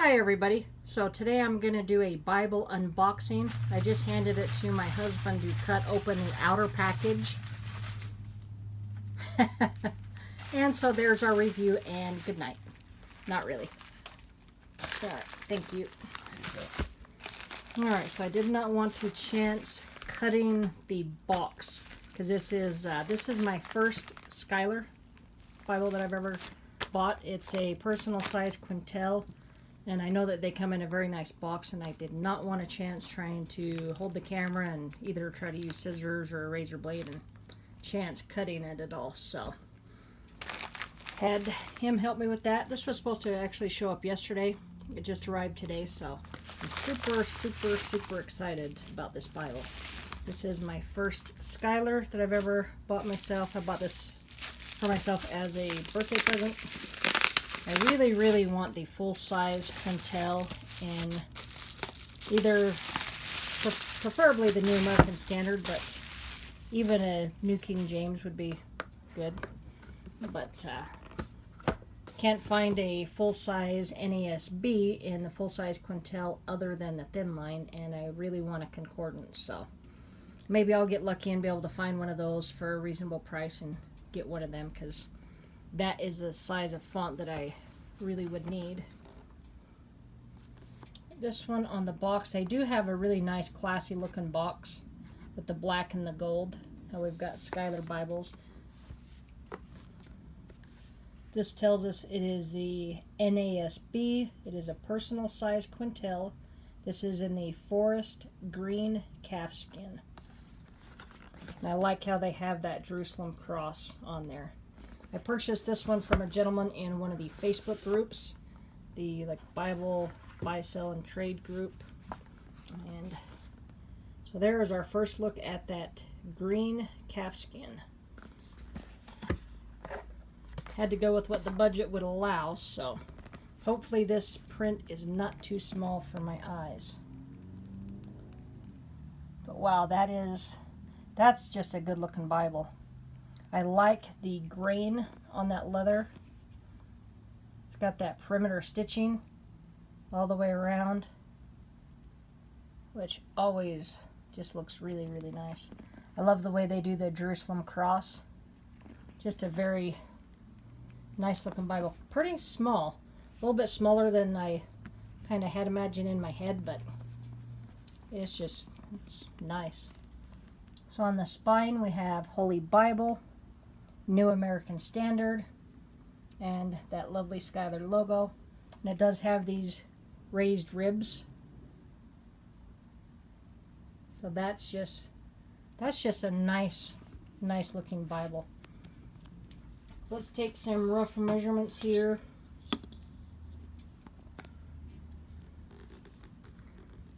Hi everybody. So today I'm going to do a Bible unboxing. I just handed it to my husband to cut open the outer package. And so there's our review and good night. Not really. Alright, thank you. Alright, so I did not want to chance cutting the box because this is my first Schuyler Bible that I've ever bought. It's a personal size Quentel. And I know that they come in a very nice box, and I did not want a chance trying to hold the camera and either try to use scissors or a razor blade and chance cutting it at all. So, had him help me with that. This was supposed to actually show up yesterday. It just arrived today, so I'm super excited about this Bible. This is my first Schuyler that I've ever bought myself. I bought this for myself as a birthday present. I really want the full-size Quentel in either, preferably the New American Standard, but even a New King James would be good. But can't find a full-size NASB in the full-size Quentel other than the thin line, and I really want a concordance. So maybe I'll get lucky and be able to find one of those for a reasonable price and get one of them, because that is the size of font that I really would need. This one on the box, they do have a really nice classy looking box with the black and the gold. How we've got Schuyler Bibles. This tells us it is the NASB. It is a personal size Quentel. This is in the forest green calfskin. And I like how they have that Jerusalem cross on there. I purchased this one from a gentleman in one of the Facebook groups, the Bible buy, sell, and trade group. And so there is our first look at that green calfskin. Had to go with what the budget would allow, so hopefully this print is not too small for my eyes. But wow, that's just a good looking Bible. I like the grain on that leather. It's got that perimeter stitching all the way around, which always just looks really nice. I love the way they do the Jerusalem cross. Just a very nice looking Bible. Pretty small. A little bit smaller than I kind of had imagined in my head, but it's nice. So on the spine we have Holy Bible, New American Standard, and that lovely Schuyler logo. And it does have these raised ribs. So that's just a nice looking Bible. So let's take some rough measurements here.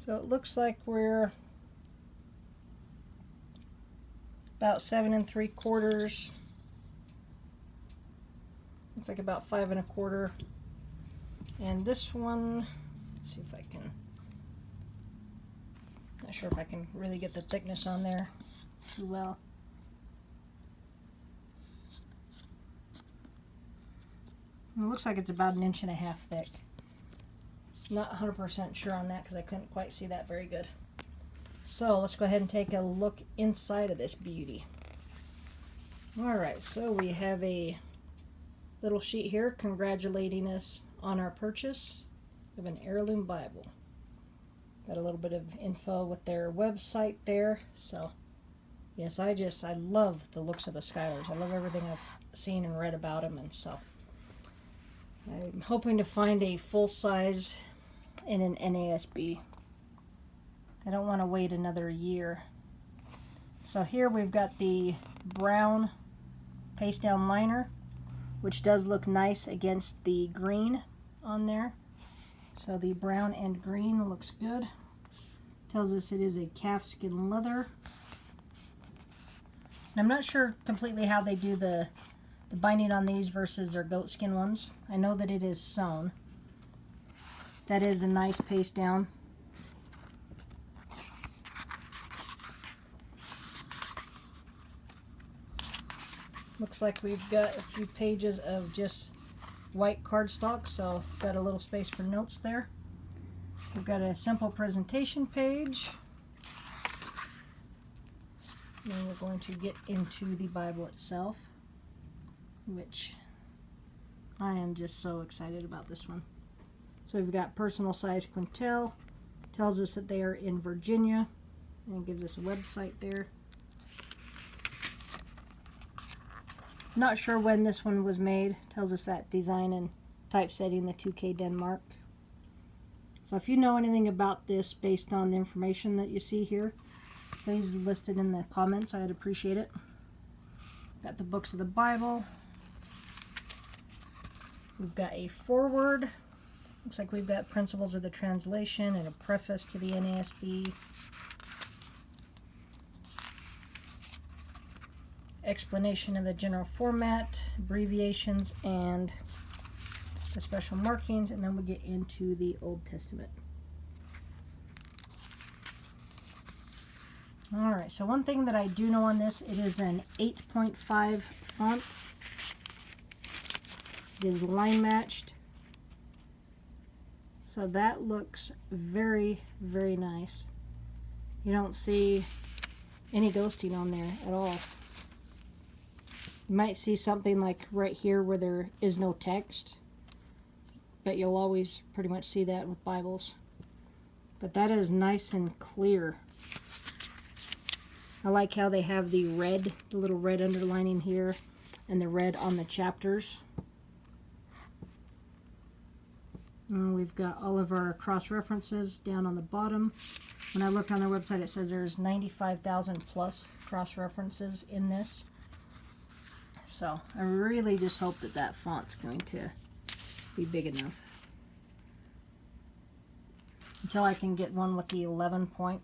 So it looks like we're about 7 3/4. It's like about 5 1/4. And this one, let's see if I can, not sure if I can really get the thickness on there too well. It looks like it's about 1.5 inches thick. Not 100% sure on that because I couldn't quite see that very good. So let's go ahead and take a look inside of this beauty. Alright, so we have a little sheet here congratulating us on our purchase of an heirloom Bible. Got a little bit of info with their website there. So yes, I love the looks of the Schuylers. I love everything I've seen and read about them, and so I'm hoping to find a full size in an NASB. I don't want to wait another year. So here we've got the brown paste down liner, which does look nice against the green on there. So the brown and green looks good. Tells us it is a calfskin leather. And I'm not sure completely how they do the binding on these versus their goatskin ones. I know that it is sewn. That is a nice paste down. Looks like we've got a few pages of just white cardstock, so got a little space for notes there. We've got a simple presentation page. Then we're going to get into the Bible itself, which I am just so excited about this one. So we've got personal size Quentel. Tells us that they are in Virginia, and gives us a website there. Not sure when this one was made. Tells us that design and typesetting, the 2K Denmark. So if you know anything about this based on the information that you see here, please list it in the comments. I'd appreciate it. Got the books of the Bible. We've got a foreword. Looks like we've got principles of the translation and a preface to the NASB. Explanation of the general format, abbreviations, and the special markings, and then we get into the Old Testament. Alright, so one thing that I do know on this, it is an 8.5 font. It is line matched. So that looks very, very nice. You don't see any ghosting on there at all. You might see something like right here where there is no text, but you'll always pretty much see that with Bibles. But that is nice and clear. I like how they have the red, the little red underlining here, and the red on the chapters. And we've got all of our cross references down on the bottom. When I looked on their website, it says there's 95,000 plus cross references in this. So I really just hope that that font's going to be big enough. Until I can get one with the 11 point,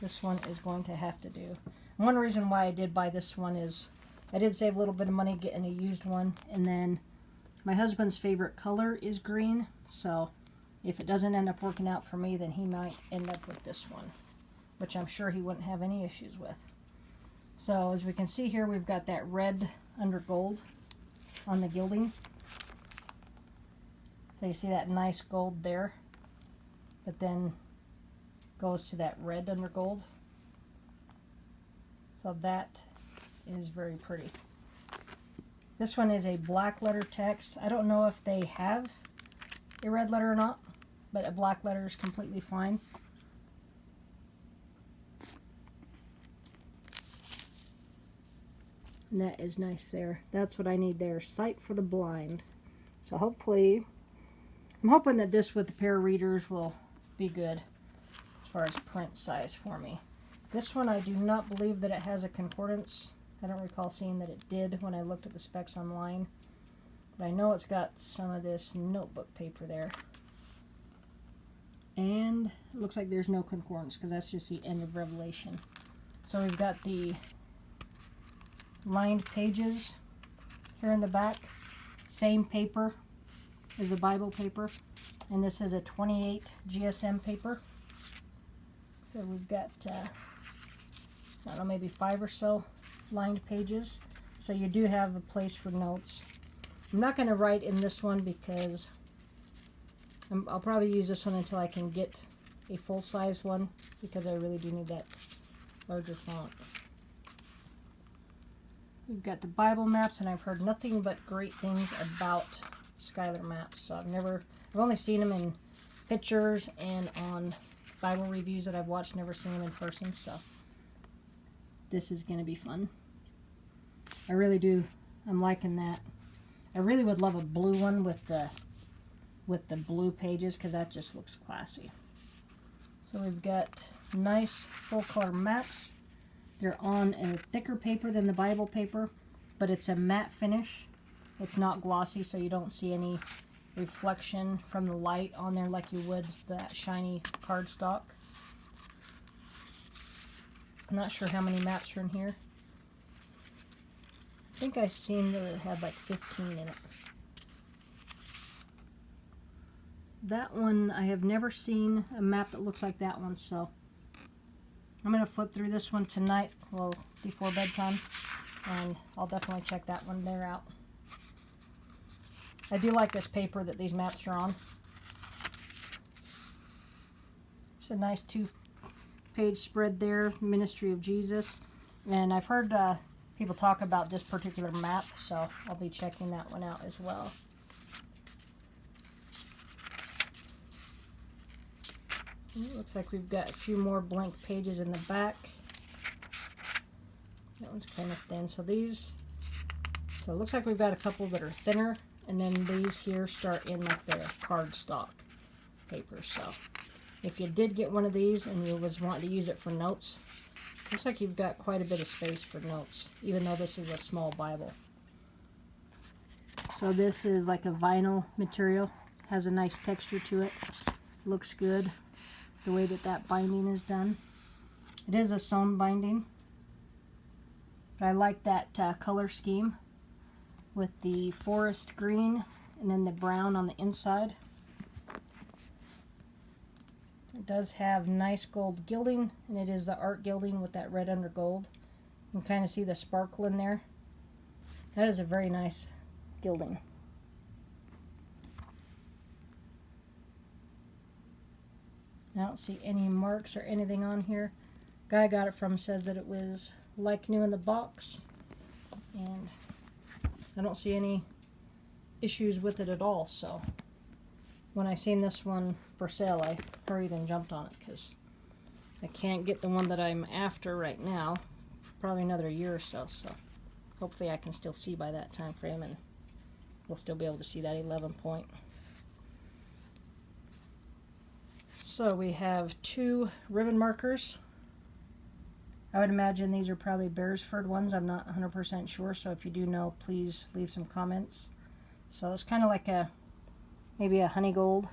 this one is going to have to do. One reason why I did buy this one is I did save a little bit of money getting a used one, and then my husband's favorite color is green, so if it doesn't end up working out for me, then he might end up with this one, which I'm sure he wouldn't have any issues with. So as we can see here, we've got that red under gold on the gilding. So you see that nice gold there, but then goes to that red under gold. So that is very pretty. This one is a black letter text. I don't know if they have a red letter or not, but a black letter is completely fine. And that is nice there. That's what I need there. Sight for the blind. So hopefully, I'm hoping that this with the pair of readers will be good as far as print size for me. This one, I do not believe that it has a concordance. I don't recall seeing that it did when I looked at the specs online. But I know it's got some of this notebook paper there. And it looks like there's no concordance because that's just the end of Revelation. So we've got the lined pages here in the back. Same paper as the Bible paper. And this is a 28 GSM paper. So we've got, I don't know, maybe 5 or so lined pages. So you do have a place for notes. I'm not going to write in this one because I'll probably use this one until I can get a full-size one, because I really do need that larger font. We've got the Bible maps, and I've heard nothing but great things about Schuyler maps. So I've only seen them in pictures and on Bible reviews that I've watched, never seen them in person, so this is going to be fun. I really do. I'm liking that. I really would love a blue one with the blue pages, because that just looks classy. So we've got nice full color maps. They're on a thicker paper than the Bible paper, but it's a matte finish. It's not glossy, so you don't see any reflection from the light on there like you would that shiny cardstock. I'm not sure how many maps are in here. I think I've seen that it had like 15 in it. That one, I have never seen a map that looks like that one, so I'm going to flip through this one tonight, well, before bedtime, and I'll definitely check that one there out. I do like this paper that these maps are on. It's a nice 2-page spread there, Ministry of Jesus. And I've heard people talk about this particular map, so I'll be checking that one out as well. It looks like we've got a few more blank pages in the back. That one's kind of thin. So it looks like we've got a couple that are thinner, and then these here start in like the cardstock paper. So if you did get one of these and you was wanting to use it for notes, looks like you've got quite a bit of space for notes, even though this is a small Bible. So this is like a vinyl material. Has a nice texture to it. Looks good the way that binding is done. It is a sewn binding, but I like that color scheme with the forest green and then the brown on the inside. It does have nice gold gilding, and it is the art gilding with that red under gold. You can kind of see the sparkle in there. That is a very nice gilding. I don't see any marks or anything on here. Guy I got it from says that it was like new in the box, and I don't see any issues with it at all. So when I seen this one for sale, I hurried and jumped on it because I can't get the one that I'm after right now, probably another year or so. So hopefully I can still see by that time frame, and we'll still be able to see that 11 point. So we have 2 ribbon markers. I would imagine these are probably Beresford ones. I'm not 100% sure, so if you do know, please leave some comments. So it's kind of like maybe a honey gold.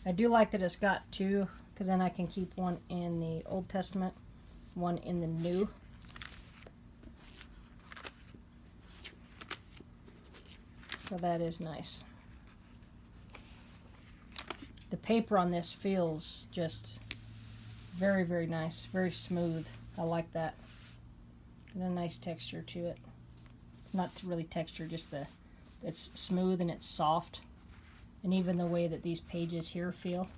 I do like that it's got 2, because then I can keep one in the Old Testament, one in the New. So that is nice. The paper on this feels just very, very nice, very smooth. I like that. And a nice texture to it. Not really texture, just it's smooth and it's soft. And even the way that these pages here feel.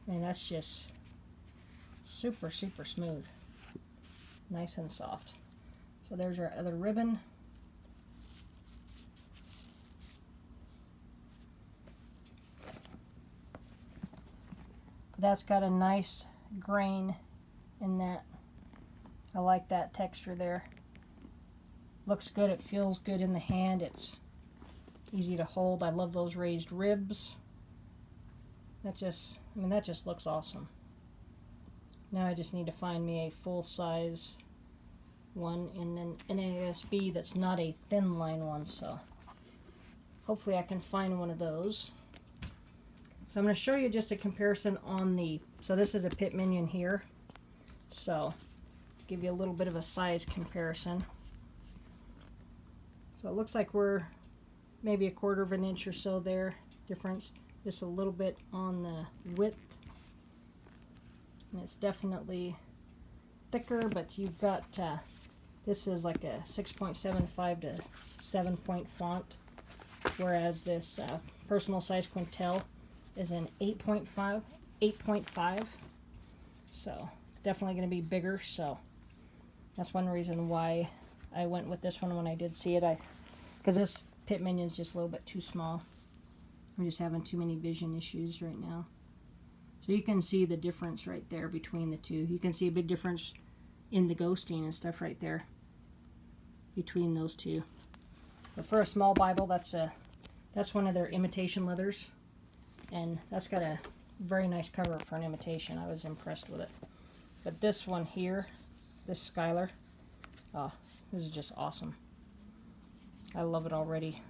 Man, that's just super, super smooth. Nice and soft. So there's our other ribbon. That's got a nice grain in that. I like that texture there. Looks good. It feels good in the hand. It's easy to hold. I love those raised ribs. That just looks awesome. Now I just need to find me a full-size one in an NASB that's not a thin line one, so hopefully I can find one of those. So I'm going to show you just a comparison on so this is a Pit Minion here. So give you a little bit of a size comparison. So it looks like we're maybe 1/4 of an inch or so there difference. Just a little bit on the width. And it's definitely thicker, but you've got, this is like a 6.75 to 7 point font, whereas this personal size Quentel is an 8.5. So it's definitely going to be bigger. So that's one reason why I went with this one when I did see it. Because this Pit Minion is just a little bit too small. I'm just having too many vision issues right now. So you can see the difference right there between the two. You can see a big difference in the ghosting and stuff right there between those two. But for a small Bible, that's one of their imitation leathers. And that's got a very nice cover for an imitation. I was impressed with it. But this one here, this Schuyler, this is just awesome. I love it already.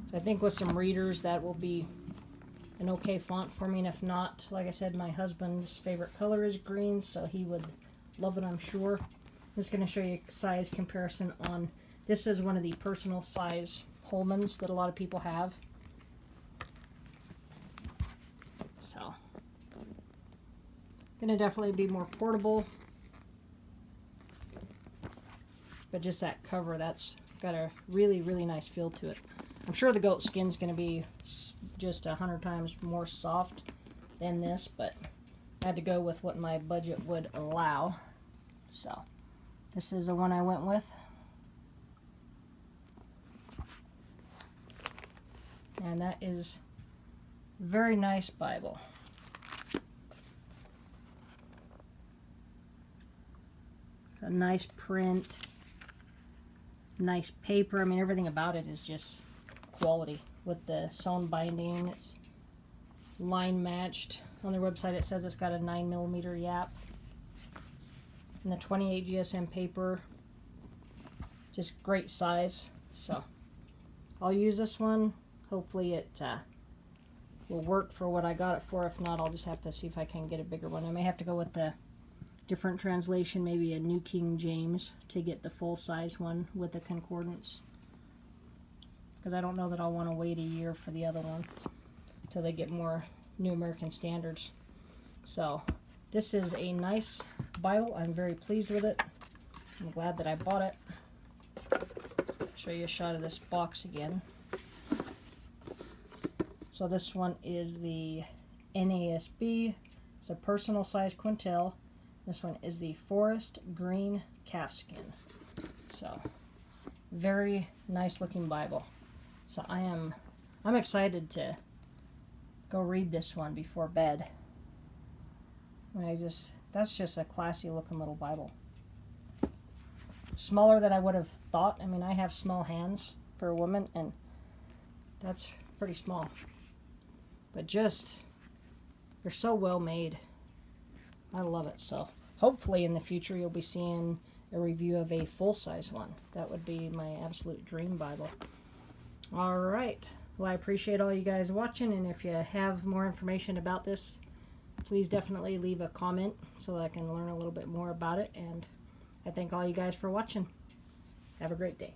So I think with some readers that will be an okay font for me, and if not, like I said, my husband's favorite color is green, so he would love it, I'm sure. I'm just going to show you a size comparison on, this is one of the personal size Holmans that a lot of people have. So, going to definitely be more portable. But just that cover, that's Got a really, really nice feel to it. I'm sure the goat skin's going to be just 100 times more soft than this, but I had to go with what my budget would allow. So this is the one I went with. And that is a very nice Bible. It's a nice print, nice paper. I mean, everything about it is just quality. With the sewn binding, it's line matched. On their website it says it's got a 9mm yap. And the 28 GSM paper, just great size. So I'll use this one. Hopefully it will work for what I got it for. If not, I'll just have to see if I can get a bigger one. I may have to go with the different translation, maybe a New King James, to get the full size one with the concordance. Because I don't know that I'll want to wait a year for the other one until they get more New American Standards. So this is a nice Bible. I'm very pleased with it. I'm glad that I bought it. I'll show you a shot of this box again. So this one is the NASB. It's a personal size Quentel. This one is the forest green calfskin. So very nice looking Bible. So I'm excited to go read this one before bed. That's just a classy looking little Bible. Smaller than I would have thought. I mean, I have small hands for a woman, and that's pretty small. But just, they're so well made. I love it. So hopefully in the future you'll be seeing a review of a full-size one. That would be my absolute dream Bible. Alright, well, I appreciate all you guys watching, and if you have more information about this, please definitely leave a comment so that I can learn a little bit more about it. And I thank all you guys for watching. Have a great day.